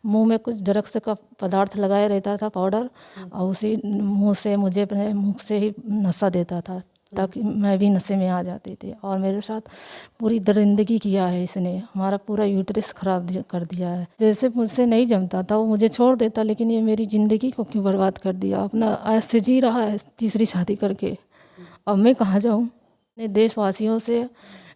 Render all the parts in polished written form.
मुंह में कुछ ड्रग्स का पदार्थ लगाए रहता था, पाउडर, और उसी मुंह से मुझे अपने मुंह से ही नशा देता था ताकि मैं भी नशे में आ जाती थी। और मेरे साथ पूरी दरिंदगी किया है इसने, हमारा पूरा यूट्रस खराब कर दिया है। जैसे मुझसे नहीं जमता था वो मुझे छोड़ देता, लेकिन ये मेरी ज़िंदगी को क्यों बर्बाद कर दिया। अपना ऐसे जी रहा है तीसरी शादी करके। अब मैं कहाँ जाऊँ। अपने देशवासियों से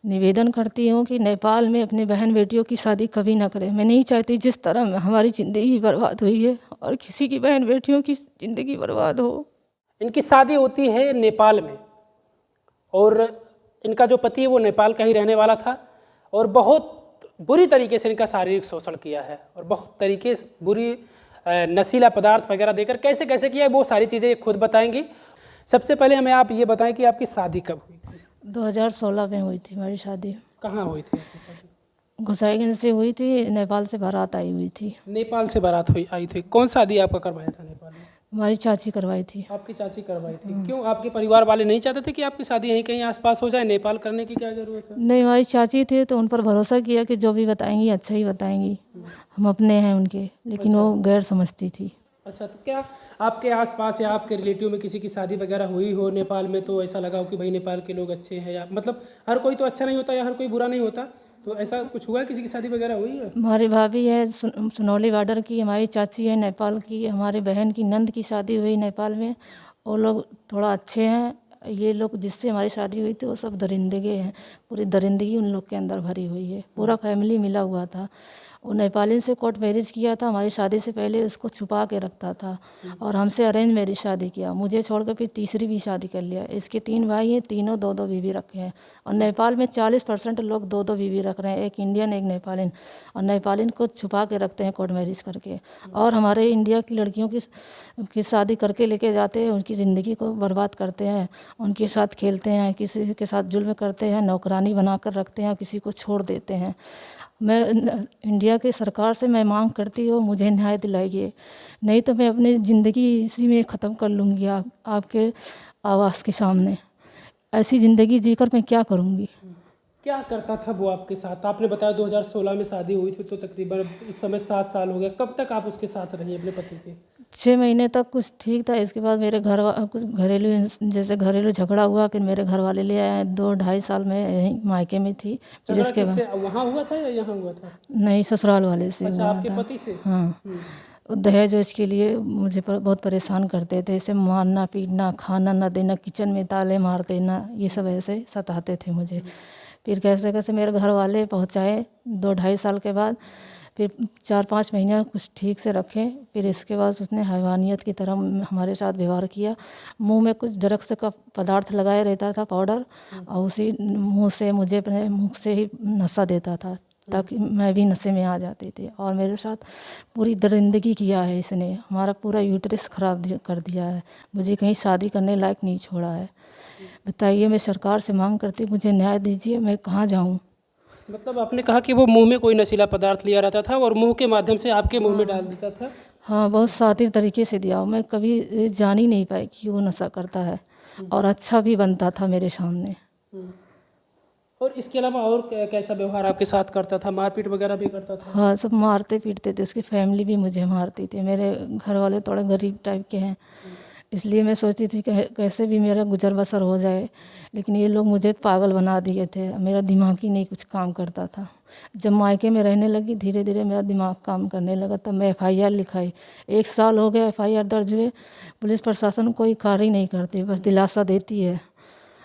निवेदन करती हूँ कि नेपाल में अपनी बहन बेटियों की शादी कभी ना करें। मैं नहीं चाहती जिस तरह हमारी ज़िंदगी बर्बाद हुई है और किसी की बहन बेटियों की ज़िंदगी बर्बाद हो। इनकी शादी होती है नेपाल में और इनका जो पति है वो नेपाल का ही रहने वाला था और बहुत बुरी तरीके से इनका शारीरिक शोषण किया है और बहुत तरीके से बुरी नशीला पदार्थ वगैरह देकर कैसे कैसे किया है वो सारी चीज़ें खुद बताएंगी। सबसे पहले हमें आप ये बताएं कि आपकी शादी कब हुई थी? 2016 में हुई थी हमारी शादी। कहाँ हुई थी आपकी शादी? गोसाईगंज से हुई थी, नेपाल से बारात आई हुई थी। नेपाल से बारात आई थी। कौन शादी आपका करवाया था नेपाल में? हमारी चाची करवाई थी। आपकी चाची करवाई थी। क्यों आपके परिवार वाले नहीं चाहते थे कि आपकी शादी यहीं कहीं आसपास हो जाए? नेपाल करने की क्या ज़रूरत है? नहीं, हमारी चाची थी तो उन पर भरोसा किया कि जो भी बताएंगी अच्छा ही बताएंगी, हम अपने हैं उनके, लेकिन वो गैर समझती थी। अच्छा, तो क्या आपके आसपास या आपके रिलेटिव में किसी की शादी वगैरह हुई हो नेपाल में तो ऐसा लगा हो कि भाई नेपाल के लोग अच्छे हैं, या मतलब हर कोई तो अच्छा नहीं होता या हर कोई बुरा नहीं होता, तो ऐसा कुछ हुआ है? किसी की शादी वगैरह हुई है? हमारी भाभी है सुनौली बॉर्डर की, हमारी चाची है नेपाल की, हमारे बहन की नंद की शादी हुई नेपाल में। वो लोग थोड़ा अच्छे हैं। ये लोग जिससे हमारी शादी हुई थी वो सब दरिंदगे हैं, पूरी दरिंदगी उन लोग के अंदर भरी हुई है। पूरा फैमिली मिला हुआ था। वो नेपाली से कोर्ट मैरिज किया था, हमारी शादी से पहले उसको छुपा के रखता था और हमसे अरेंज मैरिज शादी किया। मुझे छोड़कर फिर तीसरी भी शादी कर लिया। इसके 3 भाई हैं, तीनों 2-2 बीवी रखे हैं। और नेपाल में 40% लोग 2-2 बीवी रख रहे हैं, एक इंडियन एक नेपालिन। और नेपालिन को छुपा के रखते हैं कोर्ट मैरिज करके, और हमारे इंडिया की लड़कियों की शादी करके लेके जाते हैं, उनकी ज़िंदगी को बर्बाद करते हैं, उनके साथ खेलते हैं, किसी के साथ जुल्म करते हैं, नौकरानी बनाकर रखते हैं, किसी को छोड़ देते हैं। मैं इंडिया की सरकार से मैं मांग करती हूँ मुझे न्याय दिलाइए, नहीं तो मैं अपनी ज़िंदगी इसी में ख़त्म कर लूँगी आपके आवाज़ के सामने। ऐसी ज़िंदगी जीकर मैं क्या करूँगी। क्या करता था वो आपके साथ? आपने बताया 2016 में शादी हुई थी तो तकरीबन इस समय 7 साल हो गया। कब तक आप उसके साथ रही अपने पति के? 6 महीने तक कुछ ठीक था। इसके बाद मेरे कुछ जैसे घरेलू झगड़ा हुआ, फिर मेरे घर वाले ले आए। 2-2.5 साल में यहीं मायके में थी। फिर झगड़ा इसके बाद किससे? वहाँ हुआ था या यहाँ हुआ था? नहीं, ससुराल वाले से अच्छा, हुआ आपके था। पति से? हाँ, दहेज इसके लिए मुझे बहुत परेशान करते थे, ऐसे मारना पीटना, खाना ना देना, किचन में ताले मार देना, ये सब ऐसे सताते थे मुझे। फिर कैसे कैसे मेरे घर वाले पहुंचाए 2-2.5 साल के बाद। फिर 4-5 महीने कुछ ठीक से रखे। फिर इसके बाद उसने हैवानियत की तरह हमारे साथ व्यवहार किया। मुंह में कुछ ड्रग्स का पदार्थ लगाए रहता था, पाउडर, और उसी मुंह से मुझे अपने मुंह से ही नशा देता था ताकि मैं भी नशे में आ जाती थी। और मेरे साथ पूरी दरिंदगी किया है इसने, हमारा पूरा यूट्रस खराब कर दिया है। मुझे कहीं शादी करने लायक नहीं छोड़ा है। बताइए, मैं सरकार से मांग करती मुझे न्याय दीजिए, मैं कहाँ जाऊँ। मतलब आपने कहा कि वो मुंह में कोई नशीला पदार्थ लिया रहता था और मुंह के माध्यम से आपके मुंह में डाल देता था? हाँ, बहुत शातिर तरीके से दिया। मैं कभी जान ही नहीं पाई कि वो नशा करता है, और अच्छा भी बनता था मेरे सामने। और इसके अलावा और कैसा व्यवहार आपके साथ करता था? मारपीट वगैरह भी करता था? हाँ, सब मारते पीटते थे। उसकी फैमिली भी मुझे मारती थी। मेरे घर वाले थोड़े गरीब टाइप के हैं, इसलिए मैं सोचती थी कैसे भी मेरा गुजर बसर हो जाए, लेकिन ये लोग मुझे पागल बना दिए थे। मेरा दिमाग ही नहीं कुछ काम करता था। जब मायके में रहने लगी, धीरे धीरे मेरा दिमाग काम करने लगा। तब मैं FIR लिखाई। 1 साल हो गया FIR दर्ज हुए। पुलिस प्रशासन कोई कार्य नहीं करती, बस दिलासा देती है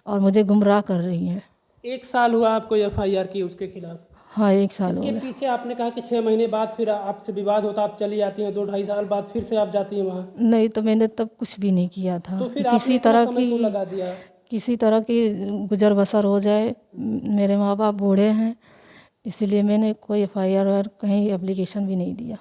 और मुझे गुमराह कर रही है। 1 साल हुआ आपको FIR की उसके खिलाफ? हाँ, 1 साल हो इसके गया। पीछे आपने कहा कि 6 महीने बाद फिर आपसे विवाद होता, आप चली जाती हैं, 2-2.5 साल बाद फिर से आप जाती हैं वहाँ। नहीं, तो मैंने तब कुछ भी नहीं किया था तो कि फिर आपने इतना समय क्यों लगा दिया? किसी तरह की गुजर बसर हो जाए। मेरे माँ बाप बूढ़े हैं, इसीलिए मैंने कोई FIR और कहीं एप्लीकेशन भी नहीं दिया।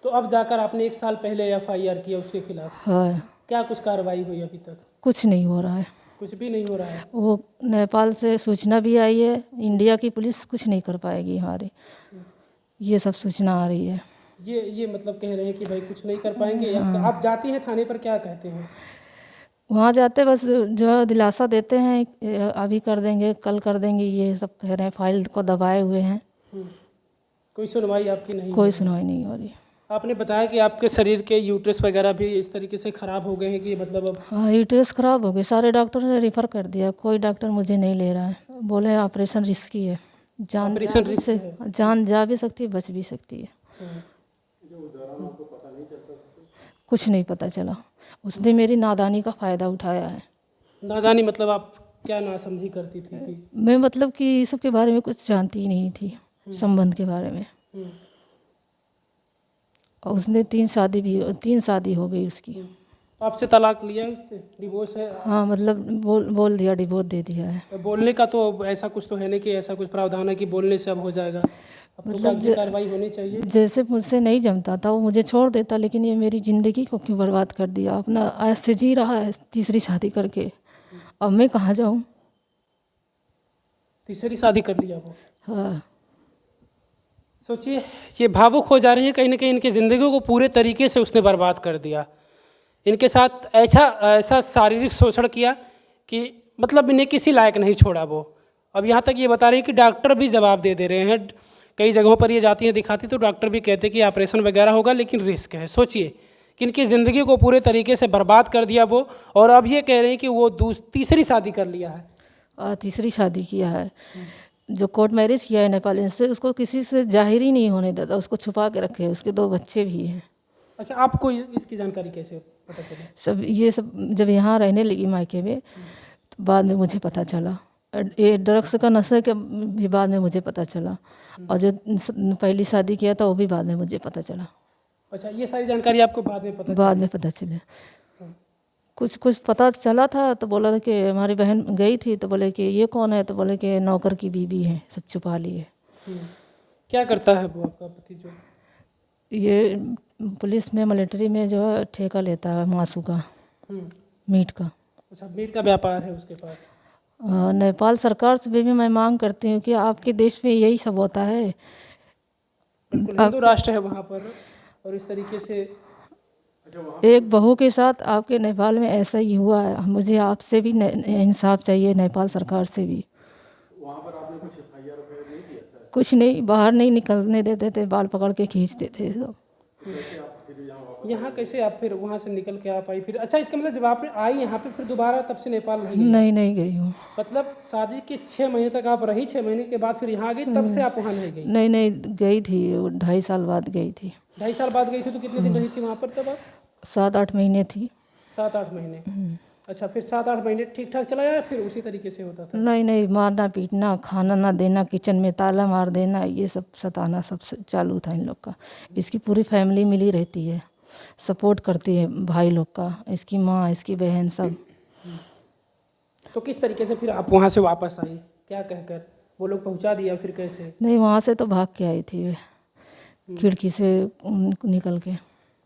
तो अब जाकर आपने 1 साल पहले FIR किया उसके खिलाफ, हाँ, क्या कुछ कार्रवाई हुई अभी तक? कुछ नहीं हो रहा है। कुछ भी नहीं हो रहा है? वो नेपाल से सूचना भी आई है, इंडिया की पुलिस कुछ नहीं कर पाएगी हमारे, ये सब सूचना आ रही है। ये मतलब कह रहे हैं कि भाई कुछ नहीं कर पाएंगे, या आप जाती हैं थाने पर, क्या कहते हैं? वहाँ जाते बस जो दिलासा देते हैं, अभी कर देंगे, कल कर देंगे, ये सब कह रहे हैं, फाइल को दबाए हुए हैं। कोई सुनवाई आपकी नहीं? कोई सुनवाई नहीं हो रही। आपने बताया कि आपके शरीर के यूट्रस वगैरह भी इस तरीके से खराब हो गए हैं कि मतलब अब हाँ, यूट्रस खराब हो गई, सारे डॉक्टर ने रेफ़र कर दिया, कोई डॉक्टर मुझे नहीं ले रहा है, बोले ऑपरेशन रिस्की है, ऑपरेशन रिस्क है। जान जा भी सकती है, बच भी सकती है। कुछ नहीं पता चला, उसने मेरी नादानी का फ़ायदा उठाया है। नादानी मतलब आप क्या नासमझी करती थी कि? मैं मतलब कि ये सब के बारे में कुछ जानती ही नहीं थी, संबंध के बारे में। हम्म, और उसने 3 शादी हो गई उसकी। आपसे तलाक लिया है उसने? डिवोर्स है? हाँ, मतलब बोल दिया, डिवोर्स दे दिया है। तो बोलने का तो अब ऐसा कुछ तो है नहीं कि ऐसा कुछ प्रावधान है कि बोलने से अब हो जाएगा, अब तो मतलब कागजी कार्रवाई होनी चाहिए। जैसे मुझसे नहीं जमता था वो मुझे छोड़ देता, लेकिन ये मेरी ज़िंदगी को क्यों बर्बाद कर दिया, अपना ऐसे जी रहा है तीसरी शादी करके। अब मैं कहाँ जाऊँ? तीसरी शादी कर लिया वो। हाँ, सोचिए, ये भावुक हो जा रही है, कहीं ना कहीं इनकी ज़िंदगी को पूरे तरीके से उसने बर्बाद कर दिया। इनके साथ ऐसा शारीरिक शोषण किया कि मतलब इन्हें किसी लायक नहीं छोड़ा वो। अब यहाँ तक ये बता रही है कि डॉक्टर भी जवाब दे रहे हैं, कई जगहों पर ये जाती हैं दिखाती तो डॉक्टर भी कहते हैं कि ऑपरेशन वगैरह होगा लेकिन रिस्क है। सोचिए कि इनकी ज़िंदगी को पूरे तरीके से बर्बाद कर दिया वो, और अब ये कह रहे हैं कि वो तीसरी शादी कर लिया है। तीसरी शादी किया है। जो कोर्ट मैरिज किया है नेपाली से, उसको किसी से जाहिर ही नहीं होने देता, उसको छुपा के रखे है, उसके 2 बच्चे भी हैं। अच्छा, आपको इसकी जानकारी कैसे पता चली? ये सब जब यहाँ रहने लगी मायके में तो बाद में मुझे पता चला। ये ड्रग्स का नशे के भी बाद में मुझे पता चला, और जो पहली शादी किया था वो भी बाद में मुझे पता चला। अच्छा, ये सारी जानकारी आपको बाद में पता बाद में पता चला। कुछ पता चला था तो बोला था कि हमारी बहन गई थी, तो बोले कि ये कौन है, तो बोले कि नौकर की बीवी है, सब छुपा लिए। क्या करता है वो आपका पति? जो ये पुलिस में, मिलिट्री में जो है ठेका लेता है मांसू का, मीट का। अच्छा, मीट का व्यापार है उसके पास। नेपाल सरकार से भी मैं मांग करती हूँ कि आपके देश में यही सब होता है। बिल्कुल हिंदू राष्ट्र है वहाँ पर, और इस तरीके से एक बहू के साथ आपके नेपाल में ऐसा ही हुआ है। मुझे आपसे भी इंसाफ चाहिए, नेपाल सरकार से भी। वहाँ पर आपने कुछ एफआईआर वगैरह नहीं किया था? कुछ नहीं, बाहर नहीं निकलने देते थे, बाल पकड़ के खींचते थे। तो यहाँ कैसे आप फिर वहाँ से निकल के आप आई फिर? अच्छा, इसका मतलब जब आप आई यहाँ पे फिर दोबारा तब से नेपाल नहीं गई? नहीं गई हूँ। मतलब शादी के 6 महीने तक आप रही, 6 महीने के बाद फिर यहाँ आ गई, तब से आप वहाँ नहीं गई? नहीं गई थी, 2.5 साल बाद गई थी। 2.5 साल बाद गई थी, तो कितने दिन रही थी वहाँ पर तब आप? 7-8 महीने थी। 7-8 महीने। अच्छा, फिर 7-8 महीने ठीक ठाक चला या फिर उसी तरीके से होता था? नहीं, मारना पीटना, खाना ना देना, किचन में ताला मार देना, ये सब सताना सब चालू था इन लोग का। इसकी पूरी फैमिली मिली रहती है, सपोर्ट करती है भाई लोग का, इसकी माँ, इसकी बहन, सब। तो किस तरीके से फिर आप वहाँ से वापस आई, क्या कहकर? वो लोग पहुँचा दिया फिर कैसे? नहीं, वहाँ से तो भाग के आई थी वे, खिड़की से निकल के।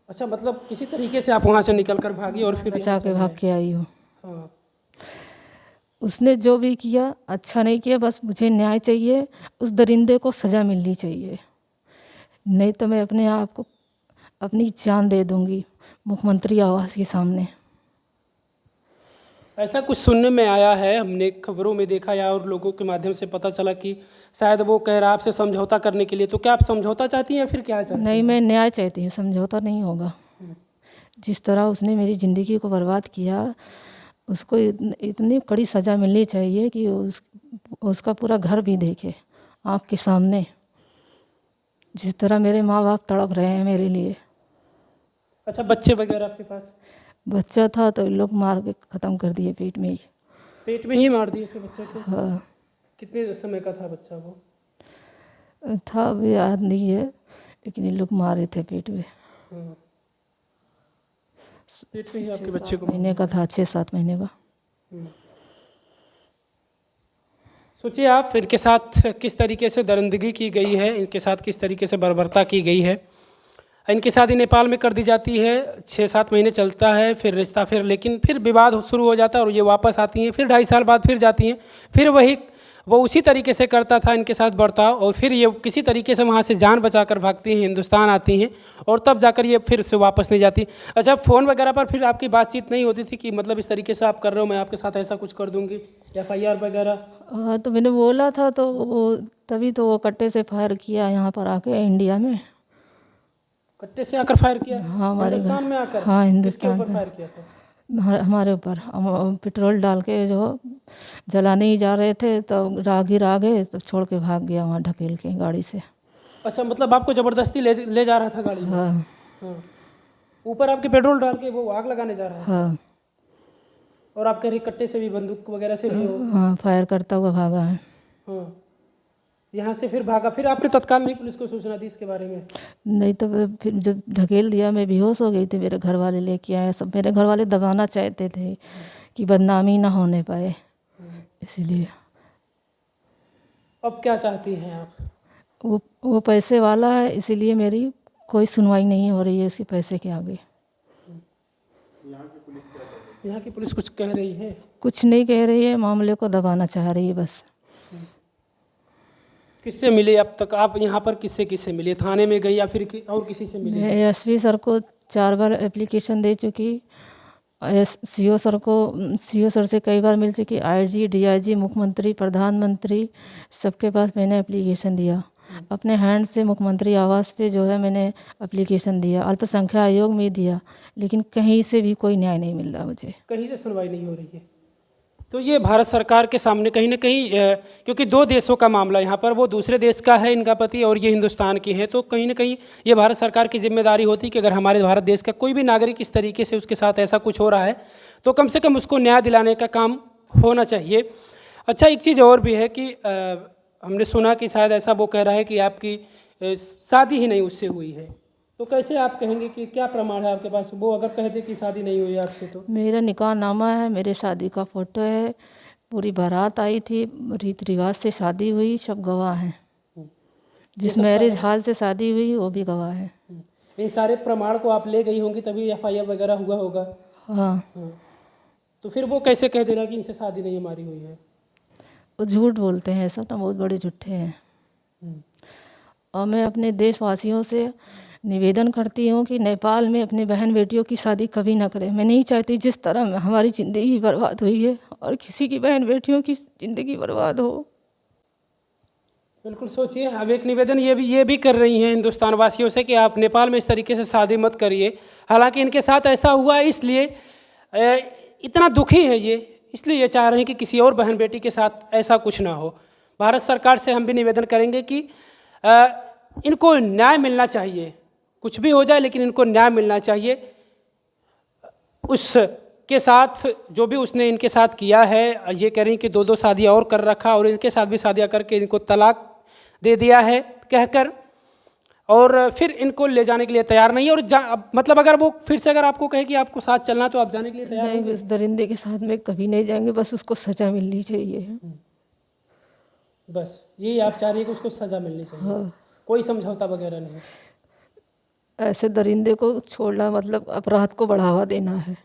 अच्छा, मतलब किसी तरीके से आप वहाँ से निकल कर भागी और फिर बचा के भाग के आई हूँ। हाँ। उसने जो भी किया अच्छा नहीं किया, बस मुझे न्याय चाहिए, उस दरिंदे को सज़ा मिलनी चाहिए, नहीं तो मैं अपने आप को अपनी जान दे दूंगी मुख्यमंत्री आवास के सामने। ऐसा कुछ सुनने में आया है, हमने खबरों में देखा या और लोगों के माध्यम से पता चला कि शायद वो कह रहा आपसे समझौता करने के लिए, तो क्या आप समझौता चाहती हैं या फिर क्या चाहती हैं? नहीं, मैं न्याय चाहती हूँ, समझौता नहीं होगा। जिस तरह उसने मेरी ज़िंदगी को बर्बाद किया, उसको इतनी कड़ी सज़ा मिलनी चाहिए कि उसका पूरा घर भी देखे आँख के सामने, जिस तरह मेरे माँ बाप तड़प रहे हैं मेरे लिए। अच्छा, बच्चे वगैरह आपके पास? बच्चा था तो लोग मार के ख़त्म कर दिए, पेट में ही। पेट में ही मार दिए थे बच्चे को? हाँ, कितने समय का था बच्चा वो? था, अभी याद नहीं है, लेकिन ये लोग मारे थे पेट में। पेट में ही आपके बच्चे को? महीने का था, 6-7 महीने का। सोचिए आप, इनके साथ किस तरीके से दरिंदगी की गई है, इनके साथ किस तरीके से बर्बरता की गई है। इनकी शादी नेपाल में कर दी जाती है, 6-7 महीने चलता है फिर रिश्ता, फिर लेकिन फिर विवाद शुरू हो जाता है और ये वापस आती हैं, फिर 2.5 साल बाद फिर जाती हैं, फिर वो उसी तरीके से करता था इनके साथ बर्ताव, और फिर ये किसी तरीके से वहाँ से जान बचाकर भागती हैं, हिंदुस्तान आती हैं, और तब जाकर ये फिर से वापस नहीं जाती। अच्छा, फ़ोन वगैरह पर फिर आपकी बातचीत नहीं होती थी कि मतलब इस तरीके से आप कर रहे हो, मैं आपके साथ ऐसा कुछ कर दूँगी, FIR वगैरह? हाँ, तो मैंने बोला था तो वो तभी तो वो कट्टे से फायर किया यहाँ पर आके इंडिया में। कट्टे से आकर फायर किया? हाँ, हमारे हिंदुस्तान में आकर? हाँ, किसके हिंदुस्तान ऊपर में। फायर किया था? हमारे ऊपर हम पेट्रोल डाल के जो जलाने ही जा रहे थे तो राहगीर आ गए तो छोड़ के भाग गया वहाँ ढकेल के गाड़ी से। अच्छा, मतलब आपको ज़बरदस्ती ले जा रहा था गाड़ी में? हाँ हाँ। ऊपर आपके पेट्रोल डाल के वो आग लगाने जा रहा है? हाँ और आप कह रहे कट्टे से भी, बंदूक वगैरह से भी हो? हाँ, फायर करता हुआ भागा है। हाँ। यहाँ से फिर भागा, फिर आपने तत्काल नहीं पुलिस को सूचना दी इसके बारे में? नहीं तो फिर जब ढकेल दिया मैं बेहोश हो गई थी, मेरे घर वाले लेके आए सब। मेरे घर वाले दबाना चाहते थे कि बदनामी ना होने पाए, इसीलिए। अब क्या चाहती हैं आप? वो पैसे वाला है, इसीलिए मेरी कोई सुनवाई नहीं हो रही है उसके पैसे के आगे। यहाँ की पुलिस कुछ कह रही है? कुछ नहीं कह रही है, मामले को दबाना चाह रही है बस। किससे मिले अब तक आप यहाँ पर? किससे मिले? थाने में गई या फिर और किसी से मिले? मैं एसपी सर को 4 बार एप्लीकेशन दे चुकी, सीओ सर से कई बार मिल चुकी, आईजी, डीआईजी, मुख्यमंत्री, प्रधानमंत्री, सबके पास मैंने एप्लीकेशन दिया। अपने हैंड से मुख्यमंत्री आवास पे जो है मैंने एप्लीकेशन दिया, अल्पसंख्यक आयोग में दिया, लेकिन कहीं से भी कोई न्याय नहीं मिल रहा मुझे। कहीं से सुनवाई नहीं हो रही है। तो ये भारत सरकार के सामने कहीं ना कहीं, क्योंकि 2 देशों का मामला यहाँ पर, वो दूसरे देश का है इनका पति और ये हिंदुस्तान की है, तो कहीं ना कहीं ये भारत सरकार की जिम्मेदारी होती कि अगर हमारे भारत देश का कोई भी नागरिक इस तरीके से उसके साथ ऐसा कुछ हो रहा है तो कम से कम उसको न्याय दिलाने का काम होना चाहिए। अच्छा, एक चीज़ और भी है कि हमने सुना कि शायद ऐसा वो कह रहा है कि आपकी शादी ही नहीं उससे हुई है, तो कैसे आप कहेंगे कि क्या प्रमाण है आपके पास? वो अगर कह दे कि शादी नहीं हुई आपसे तो? मेरा निकाह नामा है, मेरे शादी का फ़ोटो है, पूरी बारात आई थी, रीति रिवाज से शादी हुई, सब गवाह हैं। जिस मैरिज हाल से शादी हुई वो भी गवाह है। इन सारे प्रमाण को आप ले गई होंगी तभी एफआईआर वगैरह हुआ होगा। हाँ, तो फिर वो कैसे कह देना कि इनसे शादी नहीं हमारी हुई है? वो झूठ बोलते हैं, सब ना बहुत बड़े झूठे हैं। और मैं अपने देशवासियों से निवेदन करती हूँ कि नेपाल में अपने बहन बेटियों की शादी कभी ना करें। मैं नहीं चाहती जिस तरह हमारी ज़िंदगी बर्बाद हुई है और किसी की बहन बेटियों की ज़िंदगी बर्बाद हो। बिल्कुल सोचिए, अब एक निवेदन ये भी कर रही हैं हिंदुस्तान वासियों से कि आप नेपाल में इस तरीके से शादी मत करिए। हालांकि इनके साथ ऐसा हुआ इसलिए इतना दुखी है ये, इसलिए ये चाह रहे हैं कि किसी और बहन बेटी के साथ ऐसा कुछ ना हो। भारत सरकार से हम भी निवेदन करेंगे कि इनको न्याय मिलना चाहिए, कुछ भी हो जाए लेकिन इनको न्याय मिलना चाहिए। उसके साथ जो भी उसने इनके साथ किया है, ये कह रही हैं कि 2-2 शादियाँ और कर रखा और इनके साथ भी शादियाँ करके इनको तलाक दे दिया है कहकर, और फिर इनको ले जाने के लिए तैयार नहीं है। और मतलब अगर वो फिर से अगर आपको कहे कि आपको साथ चलना तो आप जाने के लिए तैयार नहीं, इस दरिंदे के साथ में कभी नहीं जाएंगे, बस उसको सज़ा मिलनी चाहिए। बस यही आप चाह रही है कि उसको सज़ा मिलनी चाहिए? हाँ, कोई समझौता वगैरह नहीं? ऐसे दरिंदे को छोड़ना मतलब अपराध को बढ़ावा देना है।